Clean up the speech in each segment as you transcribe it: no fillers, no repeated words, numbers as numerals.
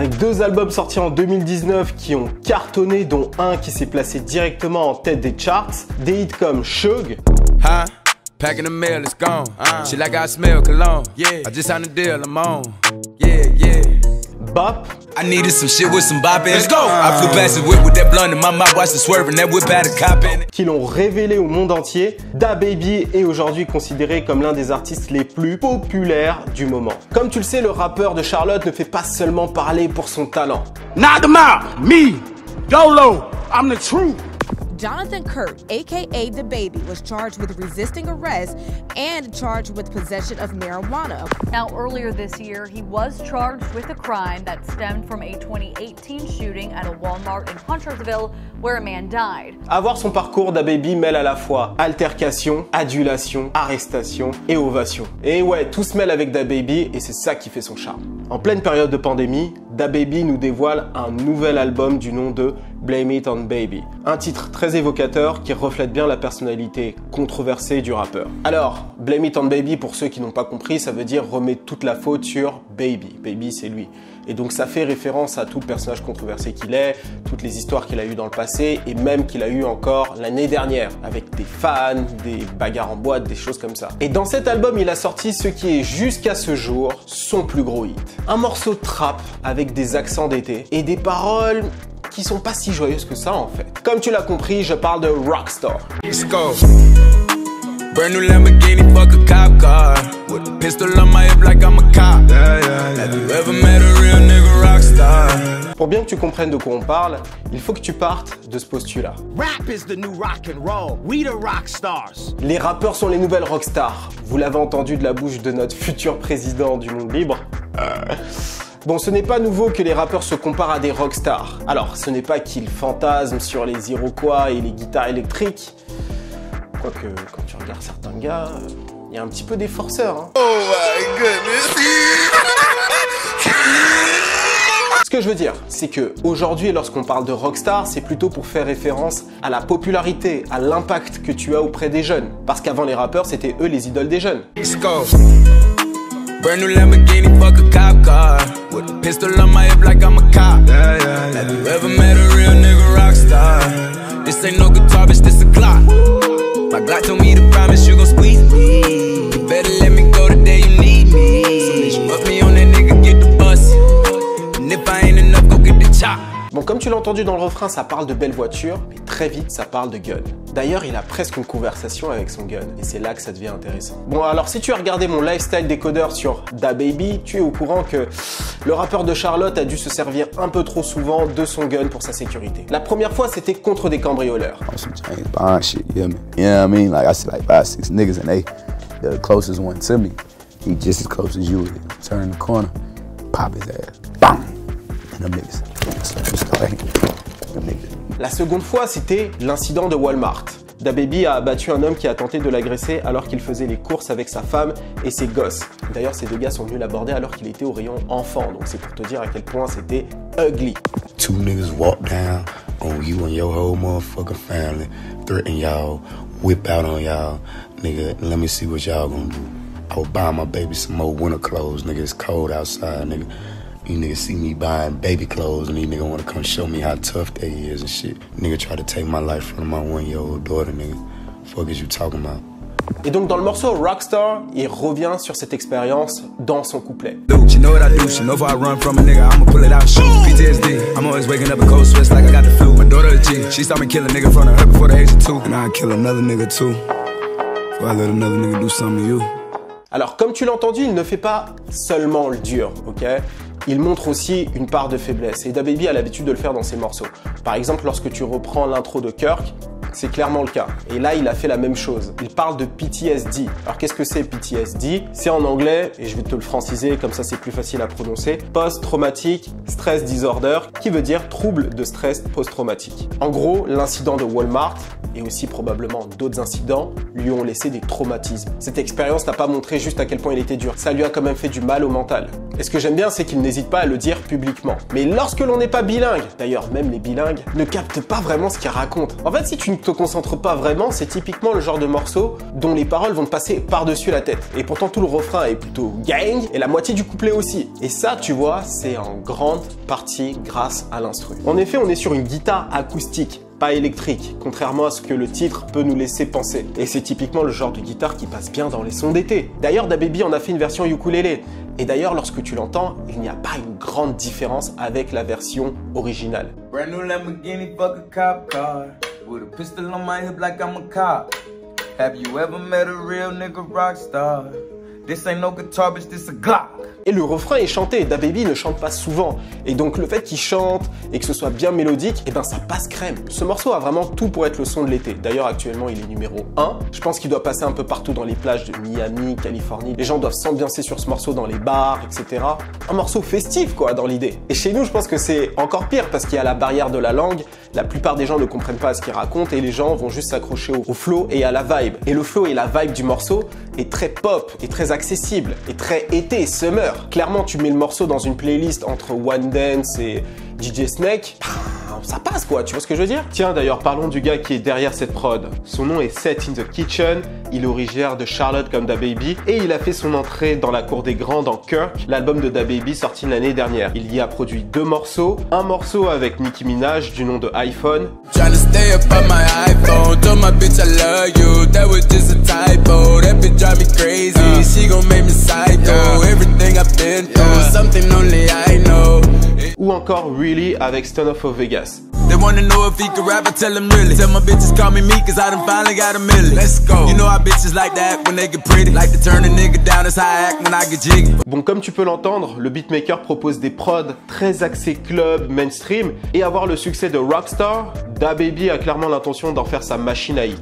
Avec 2 albums sortis en 2019 qui ont cartonné, dont un qui s'est placé directement en tête des charts, des hits comme Shug, packing the mail, it's gone. Shit like I smell cologne. Yeah, I just signed a deal, I'm on. Yeah. Bop, I needed some shit with some bop in it. Let's go. I flew past the whip with that blunt in my mouth, watched it swerving, that whip had a cop in it. qui l'ont révélé au monde entier. DaBaby est aujourd'hui considéré comme l'un des artistes les plus populaires du moment. Comme tu le sais, le rappeur de Charlotte ne fait pas seulement parler pour son talent. Knock them out! Me! Dolo! I'm the truth! Jonathan Kurt, aka DaBaby, was charged with resisting arrest and charged with possession of marijuana. Now, earlier this year, he was charged with a crime that stemmed from a 2018 shooting at a Walmart in Huntersville where a man died. À voir son parcours, DaBaby mêle à la fois altercation, adulation, arrestation et ovation. Et ouais, tout se mêle avec DaBaby et c'est ça qui fait son charme. En pleine période de pandémie, DaBaby nous dévoile un nouvel album du nom de Blame It on Baby. Un titre très évocateur qui reflète bien la personnalité controversée du rappeur. Alors, Blame It on Baby, pour ceux qui n'ont pas compris, ça veut dire remettre toute la faute sur Baby. Baby, c'est lui. Et donc ça fait référence à tout le personnage controversé qu'il est, toutes les histoires qu'il a eues dans le passé et même qu'il a eu encore l'année dernière avec des fans, des bagarres en boîte, des choses comme ça. Et dans cet album, il a sorti ce qui est jusqu'à ce jour son plus gros hit. Un morceau trap avec des accents d'été et des paroles qui sont pas si joyeuses que ça en fait. Comme tu l'as compris, je parle de Rockstar. Let's go. Brand new Lamborghini, fuck a cop car. With a pistol on my hip like I'm a cop. Have you ever met a real nigga rockstar? Pour bien que tu comprennes de quoi on parle, il faut que tu partes de ce postulat. Rap is the new rock and roll. We the rock stars. Les rappeurs sont les nouvelles rockstars. Vous l'avez entendu de la bouche de notre futur président du monde libre. Bon, ce n'est pas nouveau que les rappeurs se comparent à des rockstars. Alors, ce n'est pas qu'ils fantasment sur les Iroquois et les guitares électriques. Quoique, quand tu regardes certains gars, il y a un petit peu des forceurs. Hein. Oh my goodness. Ce que je veux dire, c'est que aujourd'hui, lorsqu'on parle de rockstar, c'est plutôt pour faire référence à la popularité, à l'impact que tu as auprès des jeunes. Parce qu'avant les rappeurs, c'était eux les idoles des jeunes. Let's go. Brand new Lamborghini, fuck a cop car. With a pistol on my hip like I'm a cop. Have you ever met a real nigga rockstar? This ain't no guitar, bitch, this a clock. My Glock told me to promise you gon' squeeze me. You better let me go the day you need me. So bitch, put me on that nigga, get the bus. And if I ain't enough, go get the chop. Bon, comme tu l'as entendu dans le refrain, ça parle de belles voitures, mais très vite, ça parle de gun. D'ailleurs, il a presque une conversation avec son gun, et c'est là que ça devient intéressant. Bon, alors si tu as regardé mon lifestyle décodeur sur DaBaby, tu es au courant que le rappeur de Charlotte a dû se servir un peu trop souvent de son gun pour sa sécurité. La première fois, c'était contre des cambrioleurs. Some James Bond shit, you hear me? You know what I mean? Like I see like 5, 6 niggas and they the closest one to me. He just as close as you. Turn the corner, pop his ass, bang, and them niggas. La seconde fois, c'était l'incident de Walmart. DaBaby a abattu un homme qui a tenté de l'agresser alors qu'il faisait les courses avec sa femme et ses gosses. D'ailleurs, ces deux gars sont venus l'aborder alors qu'il était au rayon enfant, donc c'est pour te dire à quel point c'était ugly. 2 niggas walk down on you and your whole motherfucking family, threaten y'all, whip out on y'all, nigga, let me see what y'all gonna do. I will buy my baby some more winter clothes, nigga, it's cold outside, nigga. You niggas see me buying baby clothes and these niggas wanna come show me how tough they is and shit. Nigga try to take my life from my 1-year-old daughter, nigga. Fuck is you talking about? Et donc dans le morceau Rockstar, il revient sur cette expérience dans son couplet. She know what I do, she know if I run from a nigga, I'ma pull it out, shoot. PTSD, I'm always waking up in cold sweats like I got the flu. My daughter a G, she saw me kill a nigga in front of her before the age of 2. And I'd kill another nigga too, before I let another nigga do something to you. Alors comme tu l'as entendu, il ne fait pas seulement le dur, ok? Il montre aussi une part de faiblesse et DaBaby a l'habitude de le faire dans ses morceaux. Par exemple, lorsque tu reprends l'intro de Kirk, c'est clairement le cas. Et là, il a fait la même chose. Il parle de PTSD. Alors, qu'est-ce que c'est PTSD? C'est en anglais, et je vais te le franciser, comme ça c'est plus facile à prononcer, Post-Traumatic Stress Disorder, qui veut dire trouble de stress post-traumatique. En gros, l'incident de Walmart, et aussi probablement d'autres incidents, lui ont laissé des traumatismes. Cette expérience n'a pas montré juste à quel point il était dur. Ça lui a quand même fait du mal au mental. Et ce que j'aime bien, c'est qu'il n'hésite pas à le dire publiquement. Mais lorsque l'on n'est pas bilingue, d'ailleurs même les bilingues, ne captent pas vraiment ce qu'il raconte. En fait, si tu ne te concentres pas vraiment, c'est typiquement le genre de morceau dont les paroles vont te passer par-dessus la tête. Et pourtant tout le refrain est plutôt gang et la moitié du couplet aussi. Et ça, tu vois, c'est en grande partie grâce à l'instru. En effet, on est sur une guitare acoustique, pas électrique, contrairement à ce que le titre peut nous laisser penser. Et c'est typiquement le genre de guitare qui passe bien dans les sons d'été. D'ailleurs, DaBaby en a fait une version ukulélé. Et d'ailleurs, lorsque tu l'entends, il n'y a pas une grande différence avec la version originale. Brand new Lamborghini, fuck a cop car. With a pistol on my hip like I'm a cop. Have you ever met a real nigga rock star? This ain't no guitar, bitch, this a Glock. Et le refrain est chanté, DaBaby ne chante pas souvent. Et donc le fait qu'il chante et que ce soit bien mélodique, et ben ça passe crème. Ce morceau a vraiment tout pour être le son de l'été. D'ailleurs actuellement il est numéro 1. Je pense qu'il doit passer un peu partout dans les plages de Miami, Californie. Les gens doivent s'ambiancer sur ce morceau dans les bars, etc. Un morceau festif quoi dans l'idée. Et chez nous je pense que c'est encore pire parce qu'il y a la barrière de la langue. La plupart des gens ne comprennent pas ce qu'il raconte et les gens vont juste s'accrocher au flow et à la vibe. Et le flow et la vibe du morceau est très pop, et très accessible, et très été, summer. Clairement, tu mets le morceau dans une playlist entre One Dance et DJ Snake, ça passe quoi, tu vois ce que je veux dire? Tiens, d'ailleurs, parlons du gars qui est derrière cette prod. Son nom est Set in the Kitchen, il est originaire de Charlotte comme DaBaby, et il a fait son entrée dans la cour des grands dans Kirk, l'album de DaBaby sorti l'année dernière. Il y a produit 2 morceaux, un morceau avec Nicki Minaj du nom de iPhone, ou encore Really avec Stone of Vegas. They wanna know if he could rap, I tell him really. Tell my bitches call me cause I done finally got a million. Let's go. You know how bitches like that when they get pretty. Like to turn a nigga down, that's how I act when I get jiggy. Bon, comme tu peux l'entendre, le beatmaker propose des prods très axés club, mainstream, et avoir le succès de Rockstar, DaBaby a clairement l'intention d'en faire sa machine à hit.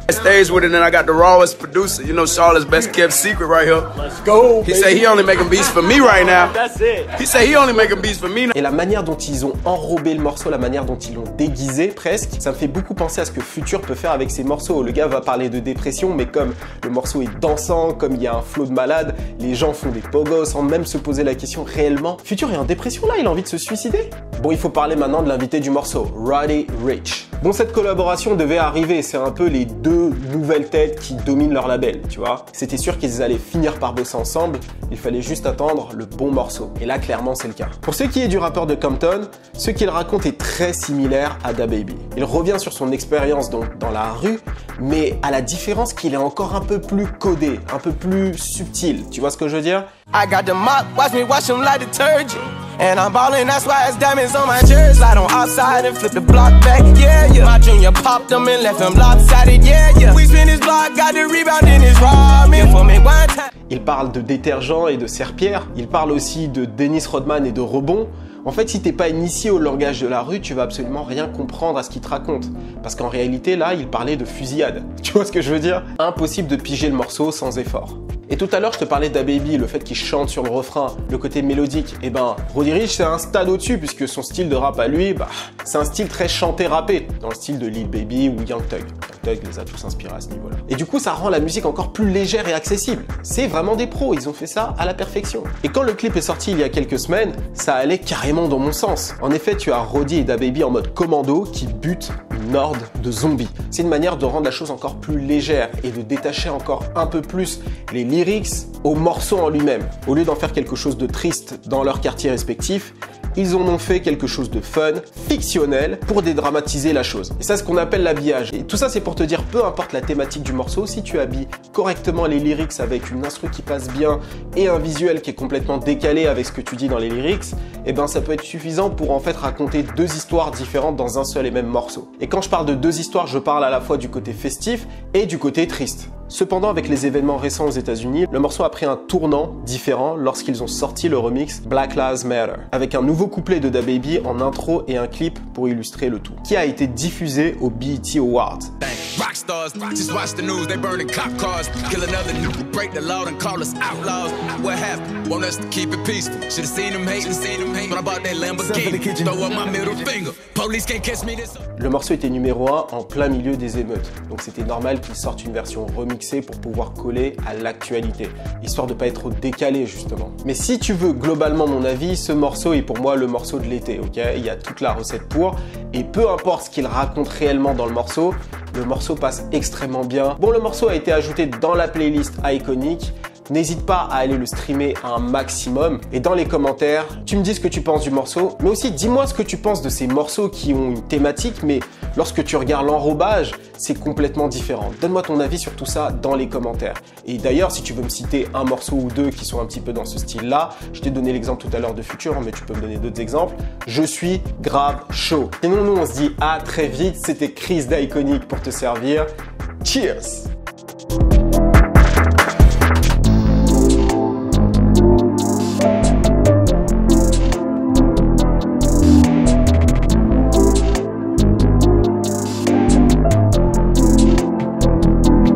Stays with it, and I got the rawest producer. You know, Charlotte's best kept secret right here. Let's go. He say he only making beats for me right now. That's it. He say he only making beats for me now. Et la manière dont ils ont enrobé le morceau, la manière dont ils l'ont déguisé presque, ça me fait beaucoup penser à ce que Future peut faire avec ses morceaux. Le gars va parler de dépression, mais comme le morceau est dansant, comme il y a un flow de malade, les gens font des pogos sans même se poser la question réellement. Future est en dépression là, il a envie de se suicider. Bon, il faut parler maintenant de l'invité du morceau, Roddy Ricch. Bon, cette collaboration devait arriver, c'est un peu les deux nouvelles têtes qui dominent leur label, tu vois. C'était sûr qu'ils allaient finir par bosser ensemble, il fallait juste attendre le bon morceau. Et là, clairement, c'est le cas. Pour ce qui est du rappeur de Compton, ce qu'il raconte est très similaire à DaBaby. Il revient sur son expérience donc dans la rue, mais à la différence qu'il est encore un peu plus codé, un peu plus subtil. Tu vois ce que je veux dire? I got the mop, watch me wash them like detergent. And I'm ballin', that's why it's diamonds on my jersey. Slide on outside and flip the block back, yeah, yeah. My junior popped them and left them lopsided, yeah, yeah. We spin his block, got the rebound in his ramen for me one time. Il parle de détergent et de serpillère. Il parle aussi de Dennis Rodman et de rebond. En fait, si t'es pas initié au langage de la rue, tu vas absolument rien comprendre à ce qu'il te raconte. Parce qu'en réalité, là, il parlait de fusillade. Tu vois ce que je veux dire? Impossible de piger le morceau sans effort. Et tout à l'heure, je te parlais de DaBaby, le fait qu'il chante sur le refrain, le côté mélodique. Et ben, Roddy Ricch, c'est un stade au-dessus, puisque son style de rap à lui, c'est un style très chanté-rappé, dans le style de Lil Baby ou Young Thug. Young Thug les a tous inspirés à ce niveau-là. Et du coup, ça rend la musique encore plus légère et accessible. C'est vraiment des pros, ils ont fait ça à la perfection. Et quand le clip est sorti il y a quelques semaines, ça allait carrément dans mon sens. En effet, tu as Roddy et DaBaby en mode commando qui butent une horde de zombies. C'est une manière de rendre la chose encore plus légère et de détacher encore un peu plus les lyrics au morceau en lui-même. Au lieu d'en faire quelque chose de triste dans leur quartier respectif, ils en ont fait quelque chose de fun, fictionnel, pour dédramatiser la chose. Et ça, c'est ce qu'on appelle l'habillage. Et tout ça, c'est pour te dire, peu importe la thématique du morceau, si tu habilles correctement les lyrics avec une instru qui passe bien et un visuel qui est complètement décalé avec ce que tu dis dans les lyrics, eh ben ça peut être suffisant pour en fait raconter deux histoires différentes dans un seul et même morceau. Et quand je parle de deux histoires, je parle à la fois du côté festif et du côté triste. Cependant, avec les événements récents aux États-Unis, le morceau a pris un tournant différent lorsqu'ils ont sorti le remix Black Lives Matter, avec un nouveau couplet de DaBaby en intro et un clip pour illustrer le tout, qui a été diffusé au BET Awards. Rockstars, just watch the news, they burning cop cars, kill another nigga, break the law and call us outlaws. What happened? Want us to keep it peaceful. Should've seen them hate, but I bought that Lamborghini. Throw up my middle finger. Police can't catch me this. Le morceau était numéro 1 en plein milieu des émeutes, donc c'était normal qu'il sorte une version remixée remixer pour pouvoir coller à l'actualité, histoire de pas être trop décalé justement. Mais si tu veux globalement mon avis, ce morceau est pour moi le morceau de l'été, ok? Il y a toute la recette pour, et peu importe ce qu'il raconte réellement dans le morceau passe extrêmement bien. Bon, le morceau a été ajouté dans la playlist Iconic. N'hésite pas à aller le streamer un maximum. Et dans les commentaires, tu me dis ce que tu penses du morceau, mais aussi dis-moi ce que tu penses de ces morceaux qui ont une thématique, mais lorsque tu regardes l'enrobage, c'est complètement différent. Donne-moi ton avis sur tout ça dans les commentaires. Et d'ailleurs, si tu veux me citer un morceau ou deux qui sont un petit peu dans ce style-là, je t'ai donné l'exemple tout à l'heure de Future, mais tu peux me donner d'autres exemples. Je suis grave chaud. Sinon, nous, on se dit à très vite. C'était Chris d'Iconic pour te servir. Cheers!